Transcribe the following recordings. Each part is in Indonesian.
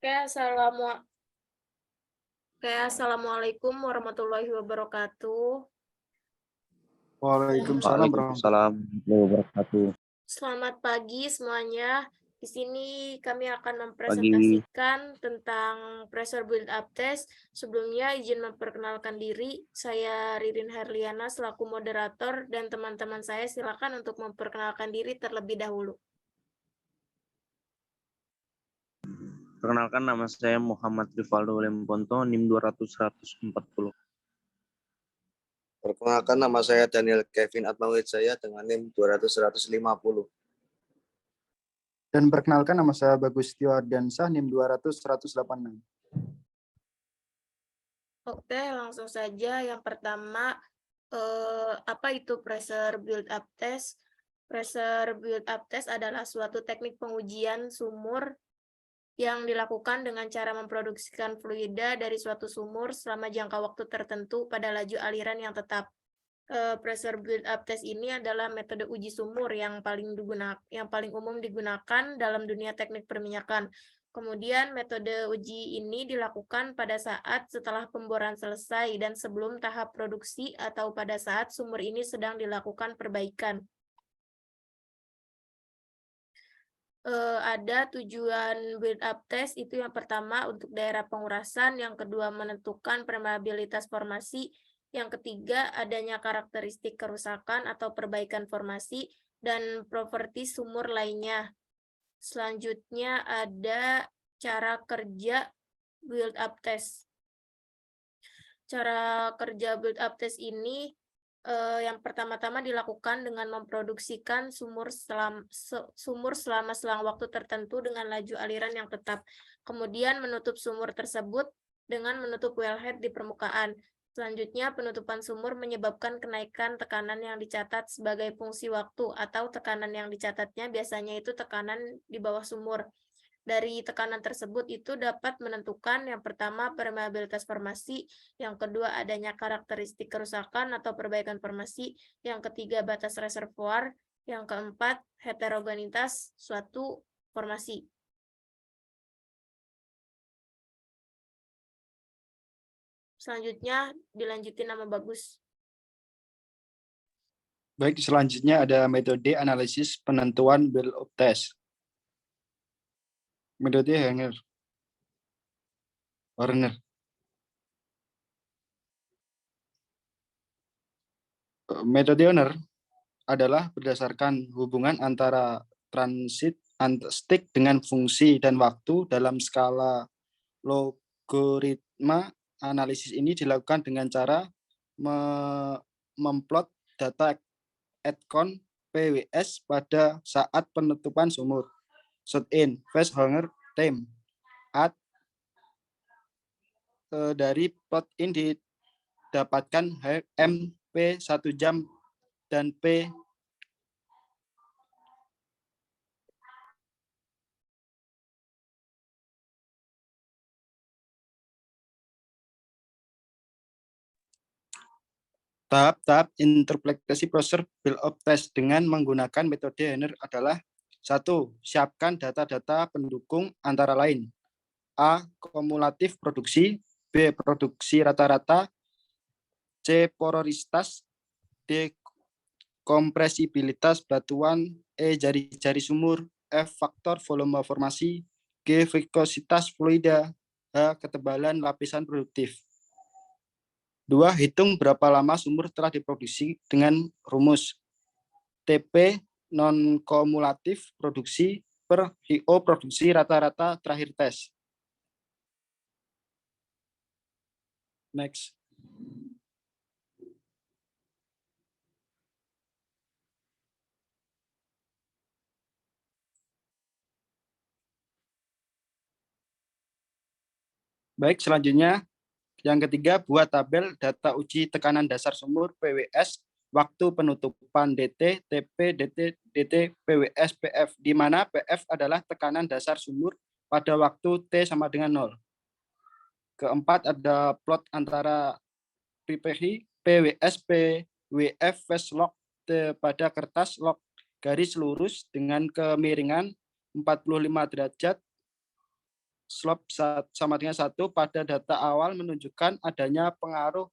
Assalamualaikum warahmatullahi wabarakatuh. Waalaikumsalam warahmatullahi Waalaikumsalam warahmatullahi wabarakatuh. Selamat pagi semuanya. Di sini kami akan mempresentasikan tentang pressure build-up test. Sebelumnya izin memperkenalkan diri. Saya Ririn Herliana selaku moderator dan teman-teman saya silakan untuk memperkenalkan diri terlebih dahulu. Perkenalkan, nama saya Muhammad Rivaldo Lemponto, NIM 200-140. Perkenalkan, nama saya Daniel Kevin Atmawid saya dengan NIM 200-150. Dan perkenalkan, nama saya Bagus Tio Ardiansah, NIM 200-186. Oke, langsung saja. Yang pertama, apa itu pressure build-up test? Pressure build-up test adalah suatu teknik pengujian sumur yang dilakukan dengan cara memproduksikan fluida dari suatu sumur selama jangka waktu tertentu pada laju aliran yang tetap. Pressure build-up test ini adalah metode uji sumur yang paling umum digunakan dalam dunia teknik perminyakan. Kemudian metode uji ini dilakukan pada saat setelah pemboran selesai dan sebelum tahap produksi atau pada saat sumur ini sedang dilakukan perbaikan. Ada tujuan build-up test, itu yang pertama untuk daerah pengurasan, yang kedua menentukan permeabilitas formasi, yang ketiga adanya karakteristik kerusakan atau perbaikan formasi, dan properti sumur lainnya. Selanjutnya ada cara kerja build-up test. Cara kerja build-up test ini yang pertama-tama dilakukan dengan memproduksikan sumur selama selang waktu tertentu dengan laju aliran yang tetap. Kemudian menutup sumur tersebut dengan menutup wellhead di permukaan. Selanjutnya, penutupan sumur menyebabkan kenaikan tekanan yang dicatat sebagai fungsi waktu, atau tekanan yang dicatatnya biasanya itu tekanan di bawah sumur. Dari tekanan tersebut itu dapat menentukan yang pertama permeabilitas formasi, yang kedua adanya karakteristik kerusakan atau perbaikan formasi, yang ketiga batas reservoir, yang keempat heterogenitas suatu formasi. Selanjutnya dilanjutin nama Bagus. Baik, selanjutnya ada metode analisis penentuan build-up test. Metode Horner. Metode Horner adalah berdasarkan hubungan antara transit stick dengan fungsi dan waktu dalam skala logaritma. Analisis ini dilakukan dengan cara memplot data Atcon PWS pada saat penutupan sumur. Shut in, phase hanger time. Dari plot in didapatkan MP 1 jam dan P tahap-tahap interpretasi pressure build-up test dengan menggunakan metode Horner adalah: 1. Siapkan data-data pendukung antara lain: A. Kumulatif produksi, B. Produksi rata-rata, C. Porositas, D. Kompresibilitas batuan, E. Jari-jari sumur, F. Faktor volume formasi, G. Viskositas fluida, H. Ketebalan lapisan produktif. 2. Hitung berapa lama sumur telah diproduksi dengan rumus TP non-kumulatif produksi per HO produksi rata-rata terakhir tes. Next. Baik, selanjutnya yang ketiga, buat tabel data uji tekanan dasar sumur PWS, waktu penutupan DT, TP, DT, PWS, PF, di mana PF adalah tekanan dasar sumur pada waktu T sama dengan 0. Keempat, ada plot antara PPI, PWS, PWF, phase log pada kertas log garis lurus dengan kemiringan 45 derajat slope sama dengan 1 pada data awal menunjukkan adanya pengaruh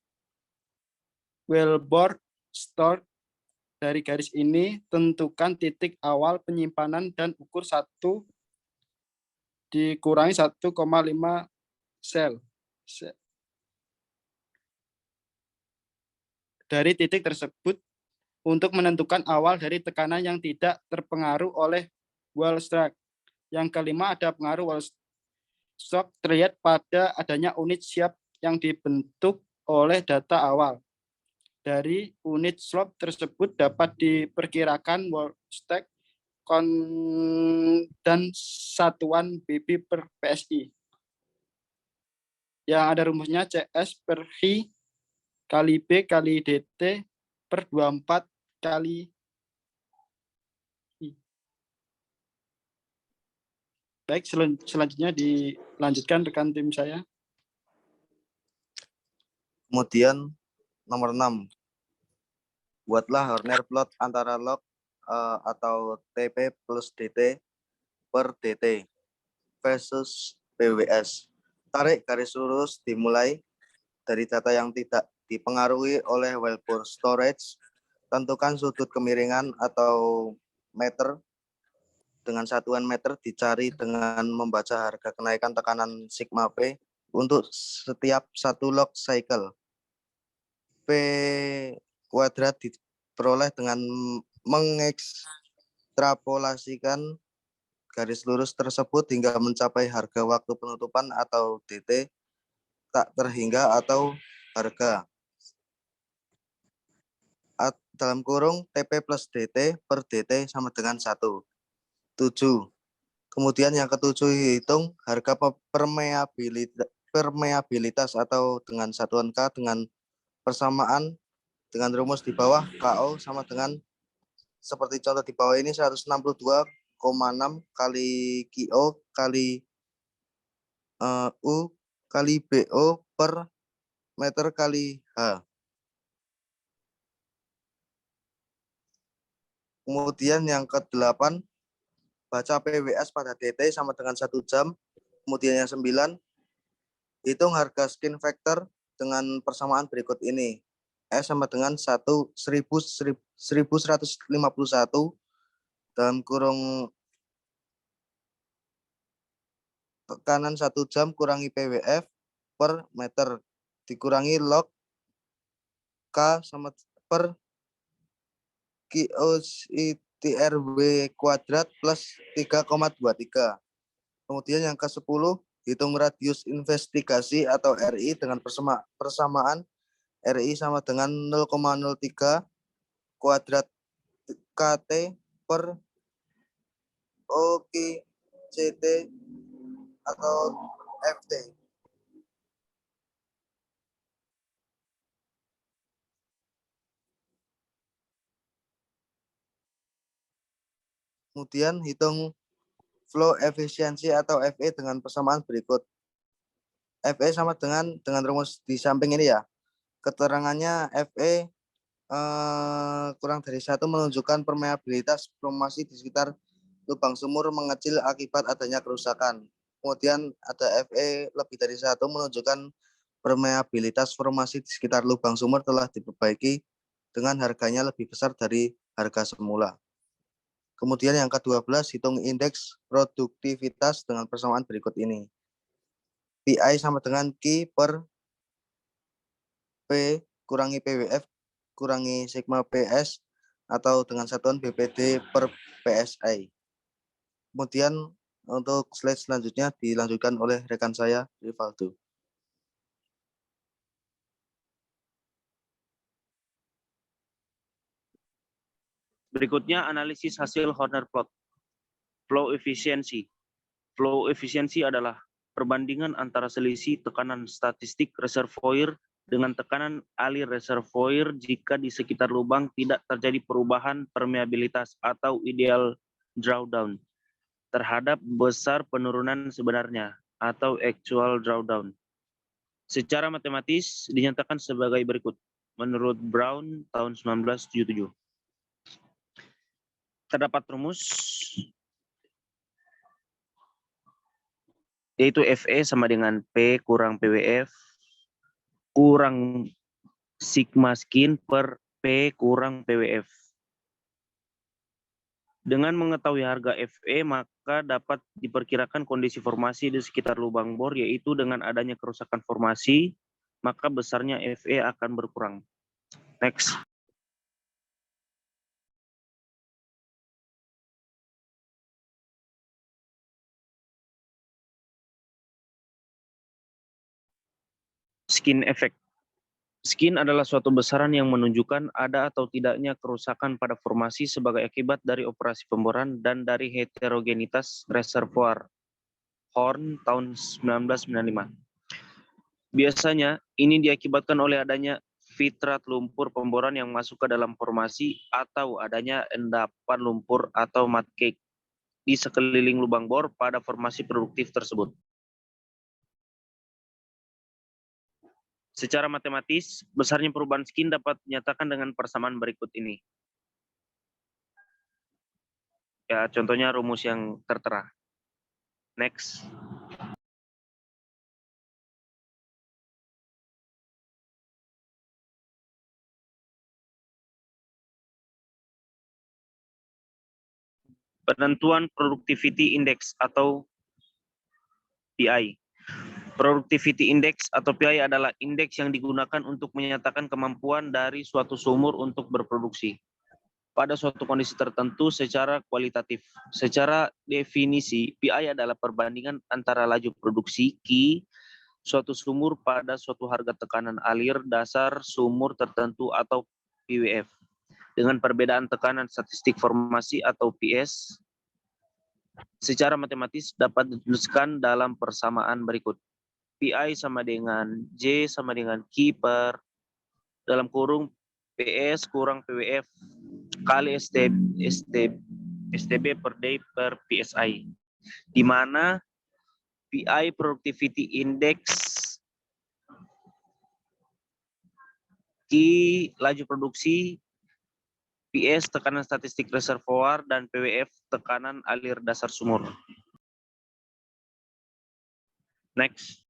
wellbore store. Dari garis ini, tentukan titik awal penyimpanan dan ukur 1 dikurangi 1,5 sel. Dari titik tersebut untuk menentukan awal dari tekanan yang tidak terpengaruh oleh wall stroke. Yang kelima, ada pengaruh wall stroke terlihat pada adanya unit siap yang dibentuk oleh data awal. Dari unit slope tersebut dapat diperkirakan wall stroke dan satuan BB per PSI. Yang ada rumusnya CS per I kali B kali DT per 24 kali I. Baik, selanjutnya dilanjutkan rekan tim saya. Kemudian nomor 6. Buatlah Horner plot antara log atau TP plus DT per DT versus PWS. Tarik garis lurus dimulai dari data yang tidak dipengaruhi oleh wellbore storage. Tentukan sudut kemiringan atau meter. Dengan satuan meter dicari dengan membaca harga kenaikan tekanan sigma P untuk setiap satu log cycle. P kuadrat diperoleh dengan mengekstrapolasikan garis lurus tersebut hingga mencapai harga waktu penutupan atau DT tak terhingga atau harga. Dalam kurung TP plus DT per DT sama dengan 1. 7. Kemudian yang ketujuh, hitung harga permeabilitas atau dengan satuan K dengan persamaan dengan rumus di bawah. KO sama dengan seperti contoh di bawah ini 162,6 kali KO kali U kali BO per meter kali H. Kemudian yang ke-8, baca PWS pada DT sama dengan 1 jam. Kemudian yang 9, hitung harga skin factor dengan persamaan berikut ini. S sama dengan 1151 dalam kurung tekanan 1 jam kurangi PWF per meter dikurangi log K sama per QOITRW kuadrat plus 3,23. Kemudian yang ke-10, hitung radius investigasi atau RI dengan persamaan RI sama dengan 0,03 kuadrat KT per OKCT atau FT. Kemudian hitung flow efisiensi atau FE dengan persamaan berikut. FE sama dengan rumus di samping ini ya. Keterangannya FE kurang dari 1 menunjukkan permeabilitas formasi di sekitar lubang sumur mengecil akibat adanya kerusakan. Kemudian ada FE lebih dari 1 menunjukkan permeabilitas formasi di sekitar lubang sumur telah diperbaiki dengan harganya lebih besar dari harga semula. Kemudian yang ke-12, hitung indeks produktivitas dengan persamaan berikut ini. PI sama dengan Q per P kurangi PWF kurangi sigma PS atau dengan satuan BPD per PSI. Kemudian untuk slide selanjutnya dilanjutkan oleh rekan saya, Rivaldo. Berikutnya analisis hasil Horner plot. Flow efisiensi. Flow efisiensi adalah perbandingan antara selisih tekanan statistik reservoir dengan tekanan alir reservoir jika di sekitar lubang tidak terjadi perubahan permeabilitas atau ideal drawdown terhadap besar penurunan sebenarnya atau actual drawdown. Secara matematis dinyatakan sebagai berikut menurut Brown tahun 1977. Terdapat rumus yaitu FE sama dengan P kurang PWF kurang sigma skin per P kurang PWF. Dengan mengetahui harga FE, maka dapat diperkirakan kondisi formasi di sekitar lubang bor, yaitu dengan adanya kerusakan formasi, maka besarnya FE akan berkurang. Next. Skin effect. Skin adalah suatu besaran yang menunjukkan ada atau tidaknya kerusakan pada formasi sebagai akibat dari operasi pemboran dan dari heterogenitas reservoir. Horn tahun 1995. Biasanya ini diakibatkan oleh adanya fitrat lumpur pemboran yang masuk ke dalam formasi atau adanya endapan lumpur atau mud cake di sekeliling lubang bor pada formasi produktif tersebut. Secara matematis, besarnya perubahan skin dapat dinyatakan dengan persamaan berikut ini. Ya, contohnya rumus yang tertera. Next. Penentuan Productivity Index atau PI. Productivity Index atau PI adalah indeks yang digunakan untuk menyatakan kemampuan dari suatu sumur untuk berproduksi pada suatu kondisi tertentu secara kualitatif. Secara definisi, PI adalah perbandingan antara laju produksi Q suatu sumur pada suatu harga tekanan alir dasar sumur tertentu atau PWF dengan perbedaan tekanan statistik formasi atau PS. Secara matematis dapat dituliskan dalam persamaan berikut. PI sama dengan J sama dengan Q per dalam kurung PS kurang PWF kali STB per day per PSI. Di mana PI Productivity Index Q laju produksi, PS tekanan statistik reservoir, dan PWF tekanan alir dasar sumur. Next.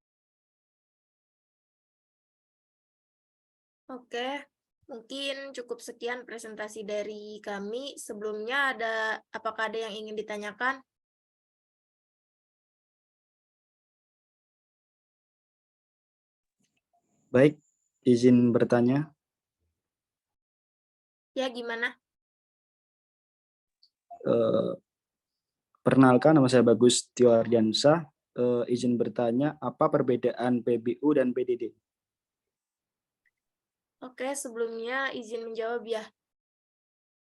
Oke, mungkin cukup sekian presentasi dari kami. Sebelumnya apakah ada yang ingin ditanyakan? Baik, izin bertanya. Ya, gimana? Perkenalkan, nama saya Bagus Tio Ardiansyah. Izin bertanya, apa perbedaan PBU dan PDD? Oke, sebelumnya izin menjawab ya.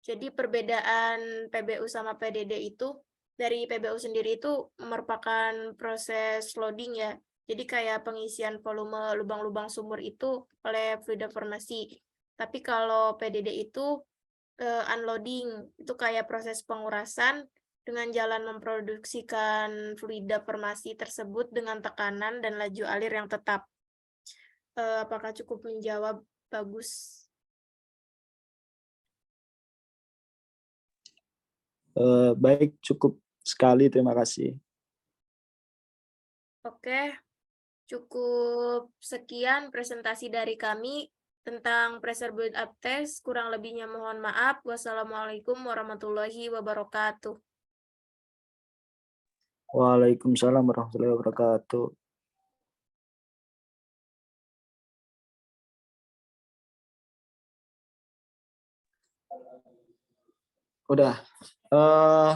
Jadi perbedaan PBU sama PDD itu, dari PBU sendiri itu merupakan proses loading ya. Jadi kayak pengisian volume lubang-lubang sumur itu oleh fluida formasi. Tapi kalau PDD itu unloading, itu kayak proses pengurasan dengan jalan memproduksikan fluida formasi tersebut dengan tekanan dan laju alir yang tetap. Apakah cukup menjawab? Bagus. Baik, cukup sekali. Terima kasih. Oke, cukup sekian presentasi dari kami tentang pressure build-up test. Kurang lebihnya mohon maaf. Wassalamualaikum warahmatullahi wabarakatuh. Waalaikumsalam warahmatullahi wabarakatuh. Udah.